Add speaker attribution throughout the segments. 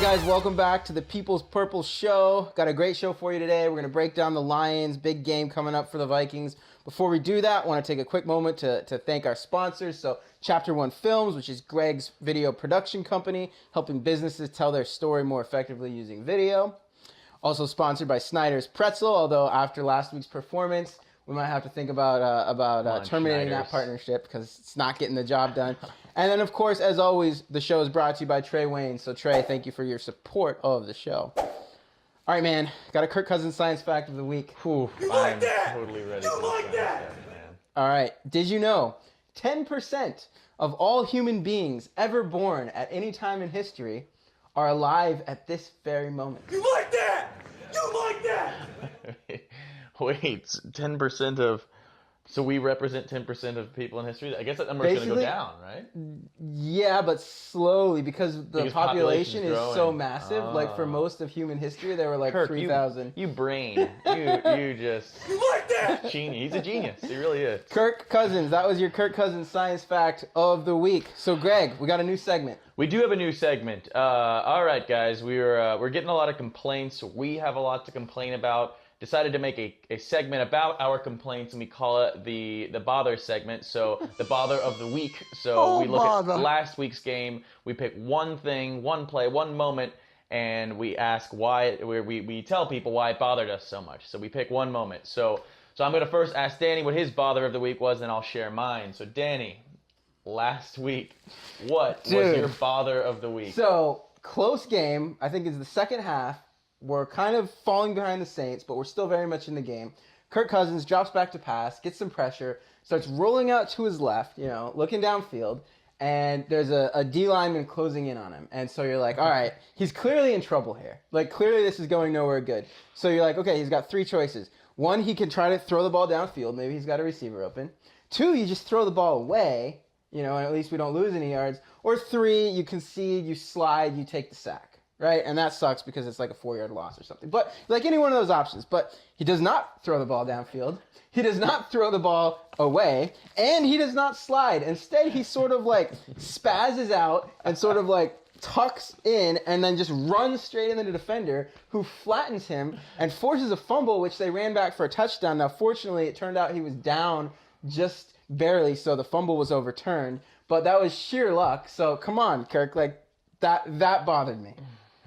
Speaker 1: right, guys, welcome back to the People's Purple Show. Got a great show for you today. We're going to break down the Lions, big game coming up for the Vikings. Before we do that, I want to take a quick moment to thank our sponsors. So, Chapter 1 Films, which is Greg's video production company, helping businesses tell their story more effectively using video. Also sponsored by Snyder's Pretzel, although after last week's performance, we might have to think about terminating that partnership because it's not getting the job done. And then, of course, as always, the show is brought to you by Trey Wayne. So, Trey, thank you for your support of the show. All right, man. Got a Kirk Cousins science fact of the week.
Speaker 2: You like that? Totally ready.
Speaker 3: You like that?
Speaker 2: Man.
Speaker 1: All right. Did you know 10% of all human beings ever born at any time in history are alive at this very moment?
Speaker 3: You like that? You like that?
Speaker 2: Wait, 10% of... So we represent 10% of people in history? I guess that number is going to go down, right?
Speaker 1: Yeah, but slowly, because the population is so massive.
Speaker 2: Oh.
Speaker 1: Like, for most of human history, there were like 3,000.
Speaker 2: You brain. You just...
Speaker 3: You like that?
Speaker 2: Genius. He's a genius. He really is.
Speaker 1: Kirk Cousins. That was your Kirk Cousins science fact of the week. So, Greg, we got a new segment.
Speaker 2: We do have a new segment. All right, guys. We're getting a lot of complaints. We have a lot to complain about. Decided to make a segment about our complaints, and we call it the bother segment. So the bother of the week. So we look at last week's game. We pick one thing, one play, one moment, and we ask why. We tell people why it bothered us so much. So we pick one moment. So I'm gonna first ask Danny what his bother of the week was, and I'll share mine. So Danny, last week, what was your bother of the week?
Speaker 1: So close game. I think it's the second half. We're kind of falling behind the Saints, but we're still very much in the game. Kirk Cousins drops back to pass, gets some pressure, starts rolling out to his left, looking downfield, and there's a D lineman closing in on him. And so you're like, all right, he's clearly in trouble here. Like, clearly this is going nowhere good. So you're like, okay, he's got three choices. One, he can try to throw the ball downfield. Maybe he's got a receiver open. Two, you just throw the ball away, and at least we don't lose any yards. Or three, you concede, you slide, you take the sack. Right? And that sucks because it's like a 4-yard loss or something. But like any one of those options. But he does not throw the ball downfield. He does not throw the ball away. And he does not slide. Instead, he sort of like spazzes out and sort of like tucks in and then just runs straight into the defender who flattens him and forces a fumble, which they ran back for a touchdown. Now, fortunately, it turned out he was down just barely, so the fumble was overturned. But that was sheer luck. So come on, Kirk. Like that bothered me.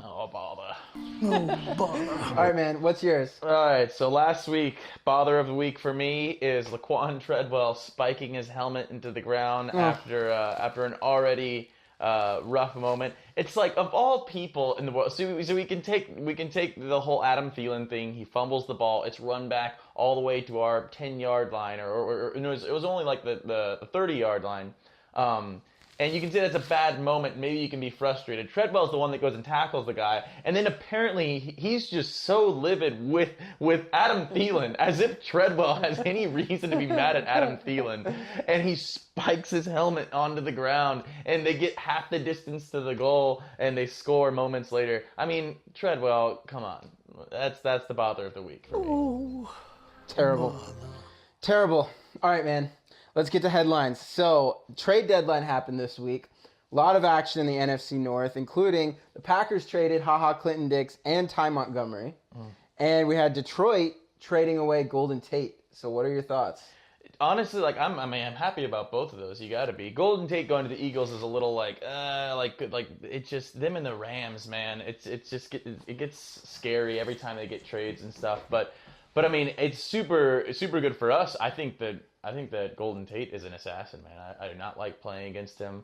Speaker 2: Oh, bother.
Speaker 1: All right, man. What's yours?
Speaker 2: All right, so last week, bother of the week for me is Laquan Treadwell spiking his helmet into the ground after an already rough moment. It's like, of all people in the world, so we can take the whole Adam Thielen thing. He fumbles the ball. It's run back all the way to our 10-yard line, or it was only like the 30-yard line. And you can say that's a bad moment. Maybe you can be frustrated. Treadwell's the one that goes and tackles the guy. And then apparently he's just so livid with Adam Thielen, as if Treadwell has any reason to be mad at Adam Thielen. And he spikes his helmet onto the ground, and they get half the distance to the goal, and they score moments later. I mean, Treadwell, come on. That's the bother of the week for me.
Speaker 1: Ooh. Terrible. All right, man. Let's get to headlines. So, trade deadline happened this week. A lot of action in the NFC North, including the Packers traded Clinton Dix and Ty Montgomery. And we had Detroit trading away Golden Tate. So what are your thoughts?
Speaker 2: Honestly, I'm happy about both of those. You got to be. Golden Tate going to the Eagles is a little like it's just them and the Rams, man. It gets scary every time they get trades and stuff. But I mean, it's super good for us. I think that Golden Tate is an assassin, man. I do not like playing against him.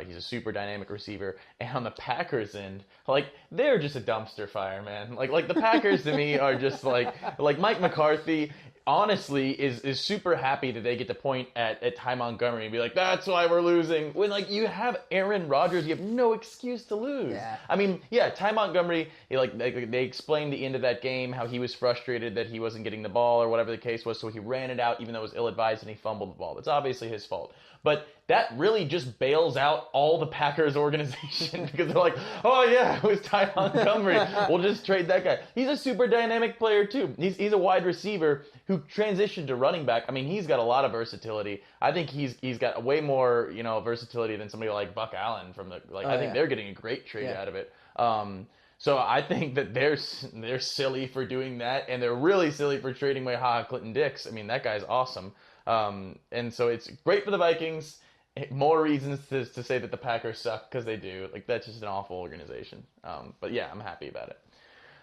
Speaker 2: He's a super dynamic receiver. And on the Packers end, they're just a dumpster fire, man. Like the Packers to me are just like Mike McCarthy honestly is super happy that they get to point at Ty Montgomery and be like, that's why we're losing. When you have Aaron Rodgers, you have no excuse to lose.
Speaker 1: Yeah.
Speaker 2: I mean, yeah, Ty Montgomery, they explained the end of that game how he was frustrated that he wasn't getting the ball or whatever the case was, so he ran it out even though it was ill-advised and he fumbled the ball. That's obviously his fault. But that really just bails out all the Packers organization because they're like, oh yeah, it was Ty Montgomery. We'll just trade that guy. He's a super dynamic player too. He's a wide receiver who transitioned to running back. I mean, he's got a lot of versatility. I think he's got way more, versatility than somebody like Buck Allen from the I think they're getting a great trade out of it. So I think that they're silly for doing that, and they're really silly for trading away Clinton Dix. I mean, that guy's awesome. And so it's great for the Vikings. More reasons to say that the Packers suck, because they do. Like, that's just an awful organization. But yeah, I'm happy about it.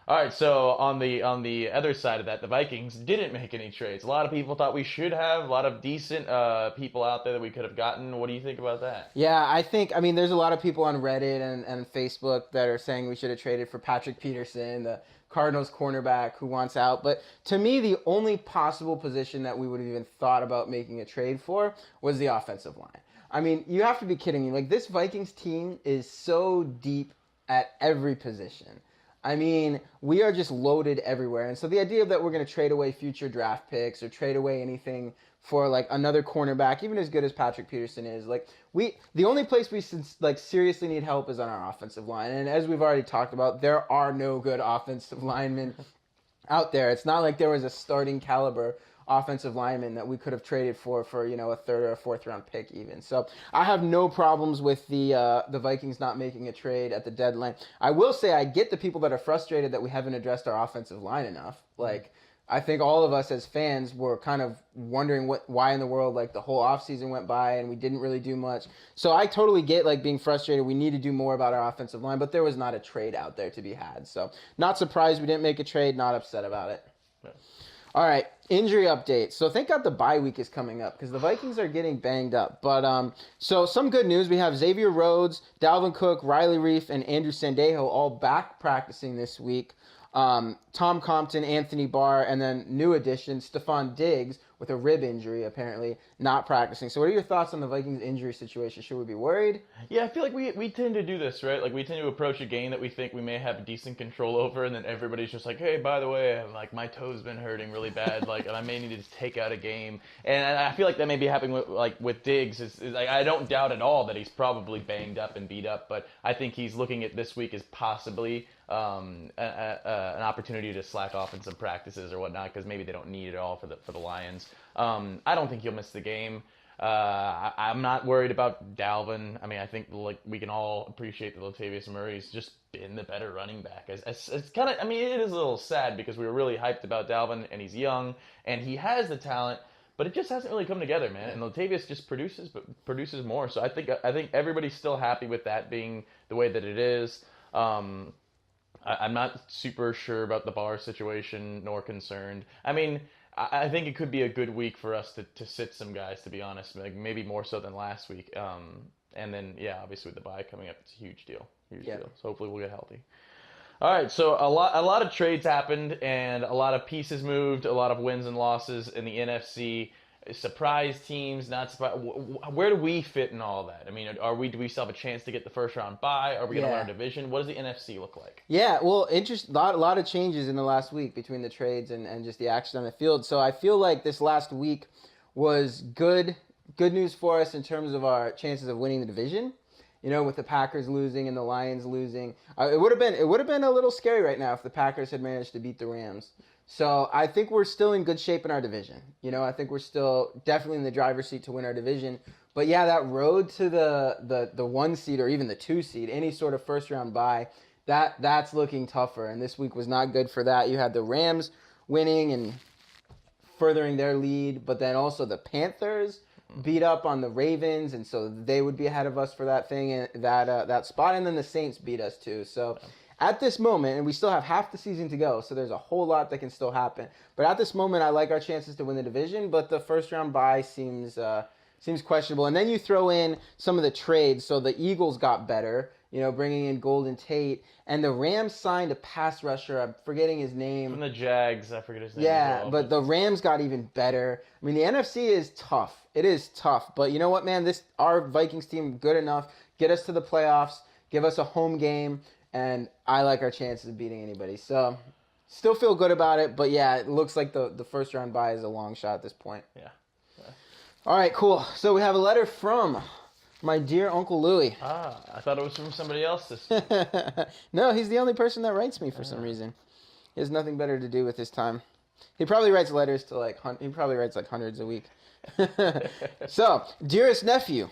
Speaker 2: All right, so on the other side of that, the Vikings didn't make any trades. A lot of people thought we should have. A lot of decent people out there that we could have gotten. What do you think about that?
Speaker 1: Yeah, I mean, there's a lot of people on Reddit and Facebook that are saying we should have traded for Patrick Peterson, the Cardinals cornerback who wants out. But to me, the only possible position that we would have even thought about making a trade for was the offensive line. I mean, you have to be kidding me. Like, this Vikings team is so deep at every position. I mean, we are just loaded everywhere. And so the idea that we're going to trade away future draft picks or trade away anything for, like, another cornerback, even as good as Patrick Peterson is, like, the only place we seriously need help is on our offensive line. And as we've already talked about, there are no good offensive linemen out there. It's not like there was a starting caliber offensive lineman that we could have traded for a third or a fourth round pick even. So I have no problems with the Vikings not making a trade at the deadline. I will say I get the people that are frustrated that we haven't addressed our offensive line enough. Like, I think all of us as fans were kind of wondering why in the world, like, the whole offseason went by and we didn't really do much. So I totally get, like, being frustrated. We need to do more about our offensive line, but there was not a trade out there to be had. So not surprised we didn't make a trade, not upset about it. Yeah. All right, injury update. So thank God the bye week is coming up because the Vikings are getting banged up. But so some good news. We have Xavier Rhodes, Dalvin Cook, Riley Reif, and Andrew Sandejo all back practicing this week. Tom Compton, Anthony Barr, and then new addition, Stephon Diggs, with a rib injury, apparently, not practicing. So what are your thoughts on the Vikings injury situation? Should we be worried?
Speaker 2: Yeah, I feel like we tend to do this, right? Like, we tend to approach a game that we think we may have decent control over, and then everybody's just like, hey, by the way, like, my toe's been hurting really bad, like, and I may need to take out a game. And I feel like that may be happening with Diggs. I don't doubt at all that he's probably banged up and beat up, but I think he's looking at this week as possibly an opportunity to slack off in some practices or whatnot, because maybe they don't need it all for the Lions. I don't think he'll miss the game. I'm not worried about Dalvin. I mean, I think, like, we can all appreciate that Latavius Murray's just been the better running back. It's kind of, I mean, it is a little sad because we were really hyped about Dalvin, and he's young and he has the talent, but it just hasn't really come together, man. And Latavius just produces more. So I think everybody's still happy with that being the way that it is. I'm not super sure about the Barr situation, nor concerned. I mean, I think it could be a good week for us to sit some guys, to be honest, like maybe more so than last week. And then, yeah, obviously with the bye coming up, it's a huge deal. So hopefully we'll get healthy. All right, so a lot of trades happened, and a lot of pieces moved, a lot of wins and losses in the NFC. Surprise teams, not surprise. Where do we fit in all that? I mean, do we still have a chance to get the first round bye? Are we going to win our division? What does the NFC look like? Yeah, well, a lot of changes in the last week between the trades and just the action on the field. So I feel like this last week was good news for us in terms of our chances of winning the division. You know, with the Packers losing and the Lions losing, it would have been a little scary right now if the Packers had managed to beat the Rams. So I think we're still in good shape in our division. You know, I think we're still definitely in the driver's seat to win our division. But yeah, that road to the 1 seed or even the 2 seed, any sort of first round bye, that's looking tougher. And this week was not good for that. You had the Rams winning and furthering their lead, but then also the Panthers beat up on the Ravens, and so they would be ahead of us for that thing and that spot. And then the Saints beat us too. So at this moment, and we still have half the season to go, so there's a whole lot that can still happen. But at this moment, I like our chances to win the division, but the first round bye seems questionable. And then you throw in some of the trades. So the Eagles got better, you know, bringing in Golden Tate, and the Rams signed a pass rusher. I'm forgetting his name. From the Jags, I forget his name. Yeah, but the Rams got even better. I mean, the NFC is tough. It is tough. But you know what, man? Our Vikings team, good enough. Get us to the playoffs. Give us a home game. And I like our chances of beating anybody. So, still feel good about it. But, yeah, it looks like the first round bye is a long shot at this point. Yeah. All right, cool. So, we have a letter from my dear Uncle Louie. I thought it was from somebody else this week. No, he's the only person that writes me for some reason. He has nothing better to do with his time.
Speaker 1: He probably writes letters to he probably writes like hundreds a week. So, dearest nephew,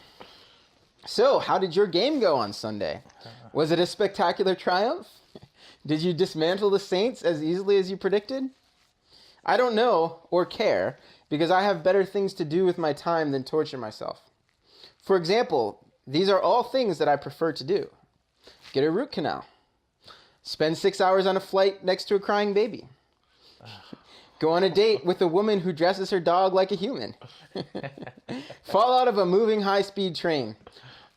Speaker 1: so how did your game go on Sunday? Was it a spectacular triumph? Did you dismantle the Saints as easily as you predicted? I don't know or care because I have better things to do with my time than torture myself. For example, these are all things that I prefer to do. Get a root canal. Spend 6 hours on a flight next to a crying baby. Go on a date with a woman who dresses her dog like a human. Fall out of a moving high-speed train.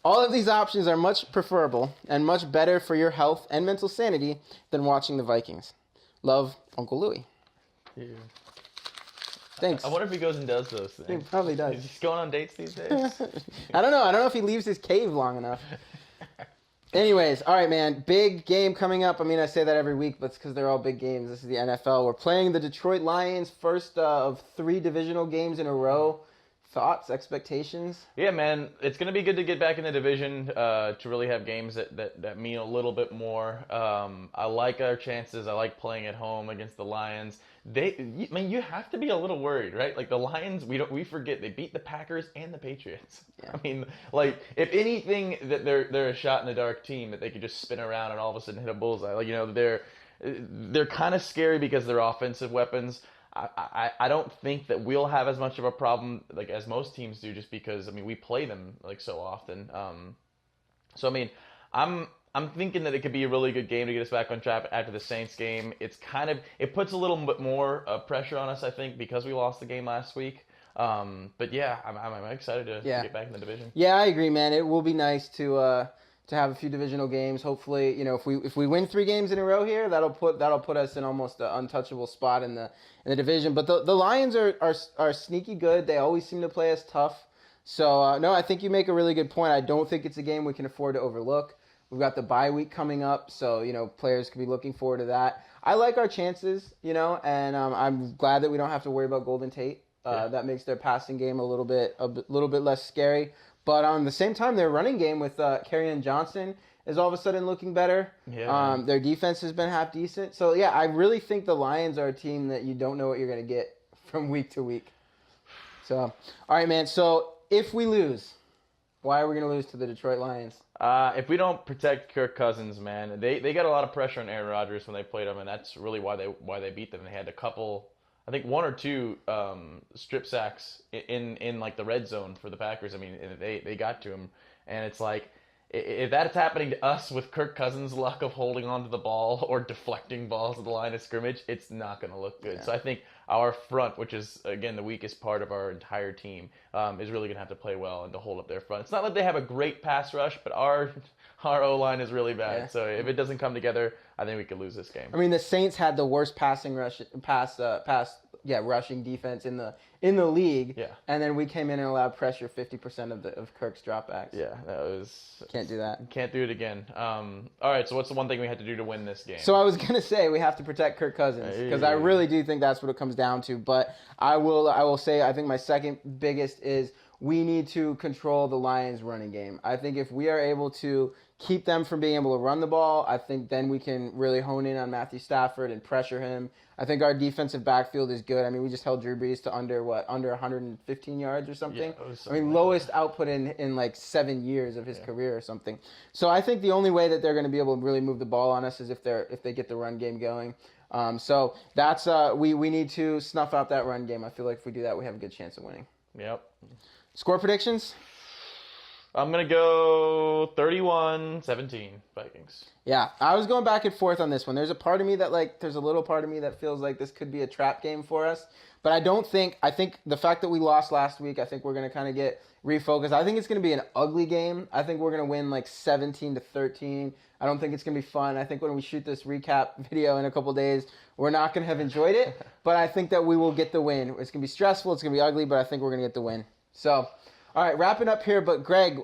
Speaker 1: All of these options are much preferable and much better for your health and mental sanity than watching the Vikings. Love, Uncle Louie.
Speaker 2: Dude.
Speaker 1: Thanks.
Speaker 2: I wonder if he goes and does those things.
Speaker 1: He probably does.
Speaker 2: Is he going on dates these days?
Speaker 1: I don't know. I don't know if he leaves his cave long enough. Anyways, all right, man. Big game coming up. I mean, I say that every week, but it's because they're all big games. This is the NFL. We're playing the Detroit Lions, first of 3 divisional games in a row. Thoughts, expectations?
Speaker 2: Yeah, man, it's going to be good to get back in the division to really have games that mean a little bit more. I like our chances. I like playing at home against the Lions. You have to be a little worried, right? Like the Lions, we forget they beat the Packers and the Patriots. Yeah. I mean, like if anything, that they're a shot in the dark team that they could just spin around and all of a sudden hit a bullseye. Like they're kind of scary because they're offensive weapons. I don't think that we'll have as much of a problem like as most teams do, just because we play them like so often. So I mean, I'm thinking that it could be a really good game to get us back on track after the Saints game. It puts a little bit more pressure on us, I think, because we lost the game last week. But yeah, I'm excited to get back in the division.
Speaker 1: Yeah, I agree, man. It will be nice to have a few divisional games. Hopefully, if we win 3 games in a row here, that'll put us in almost an untouchable spot in the division. But the Lions are sneaky good. They always seem to play us tough. So no, I think you make a really good point. I don't think it's a game we can afford to overlook. We've got the bye week coming up, so players could be looking forward to that. I like our chances, and I'm glad that we don't have to worry about Golden Tate. That makes their passing game a little bit less scary. But at the same time, their running game with Kerryon Johnson is all of a sudden looking better. Yeah. Their defense has been half decent. So, yeah, I really think the Lions are a team that you don't know what you're going to get from week to week. So, all right, man. So, if we lose, why are we going to lose to the Detroit Lions?
Speaker 2: If we don't protect Kirk Cousins, man, they got a lot of pressure on Aaron Rodgers when they played him, and that's really why they beat them. They had a couple, I think 1 or 2 strip sacks in like the red zone for the Packers. I mean, they got to him, and it's like if that's happening to us with Kirk Cousins' luck of holding onto the ball or deflecting balls at the line of scrimmage, it's not going to look good. Yeah. So I think our front, which is again the weakest part of our entire team, is really going to have to play well and to hold up their front. It's not like they have a great pass rush, but our O-line is really bad. Yeah. So if it doesn't come together, I think we could lose this game.
Speaker 1: I mean, the Saints had the worst rushing defense in the league. Yeah. And then we came in and allowed pressure 50% of Kirk's dropbacks.
Speaker 2: Yeah, that was...
Speaker 1: Can't do that.
Speaker 2: Can't do it again. All right, so what's the one thing we had to do to win this game?
Speaker 1: So I was going to say we have to protect Kirk Cousins because I really do think that's what it comes down to. But I will say I think my second biggest is we need to control the Lions' running game. I think if we are able to keep them from being able to run the ball, I think then we can really hone in on Matthew Stafford and pressure him. I think our defensive backfield is good. I mean, we just held Drew Brees to under 115 yards or something. Yeah, lowest output in like 7 years of his career or something. So I think the only way that they're going to be able to really move the ball on us is if they get the run game going. So that's we need to snuff out that run game. I feel like if we do that, we have a good chance of winning.
Speaker 2: Yep.
Speaker 1: Score predictions?
Speaker 2: I'm going to go 31-17 Vikings.
Speaker 1: Yeah, I was going back and forth on this one. There's a little part of me that feels like this could be a trap game for us. But I think the fact that we lost last week, I think we're going to kind of get refocused. I think it's going to be an ugly game. I think we're going to win like 17-13. I don't think it's going to be fun. I think when we shoot this recap video in a couple days, we're not going to have enjoyed it. But I think that we will get the win. It's going to be stressful. It's going to be ugly, but I think we're going to get the win. So... All right, wrapping up here, but Greg,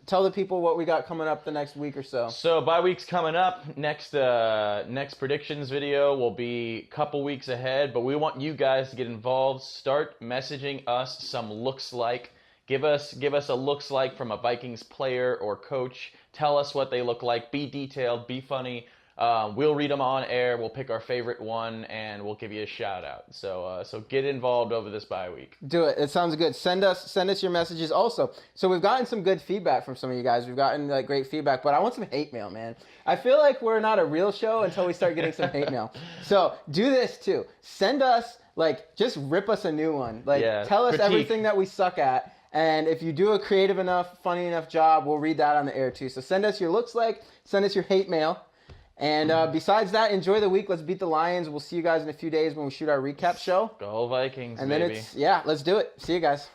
Speaker 1: tell the people what we got coming up the next week or so.
Speaker 2: So bye week's coming up. Next predictions video will be a couple weeks ahead, but we want you guys to get involved. Start messaging us some looks like. Give us a looks like from a Vikings player or coach. Tell us what they look like. Be detailed. Be funny. We'll read them on air. We'll pick our favorite one, and we'll give you a shout out. So get involved over this bye week.
Speaker 1: Do it. It sounds good. Send us your messages also. So we've gotten some good feedback from some of you guys. We've gotten like great feedback, but I want some hate mail, man. I feel like we're not a real show until we start getting some hate mail. So do this too. Send us just rip us a new one. Tell us
Speaker 2: critique.
Speaker 1: everything that we suck at. And if you do a creative enough, funny enough job, we'll read that on the air too. So send us your looks like, send us your hate mail. And besides that, enjoy the week. Let's beat the Lions. We'll see you guys in a few days when we shoot our recap show.
Speaker 2: Go Vikings,
Speaker 1: and
Speaker 2: baby.
Speaker 1: Then let's do it. See you guys.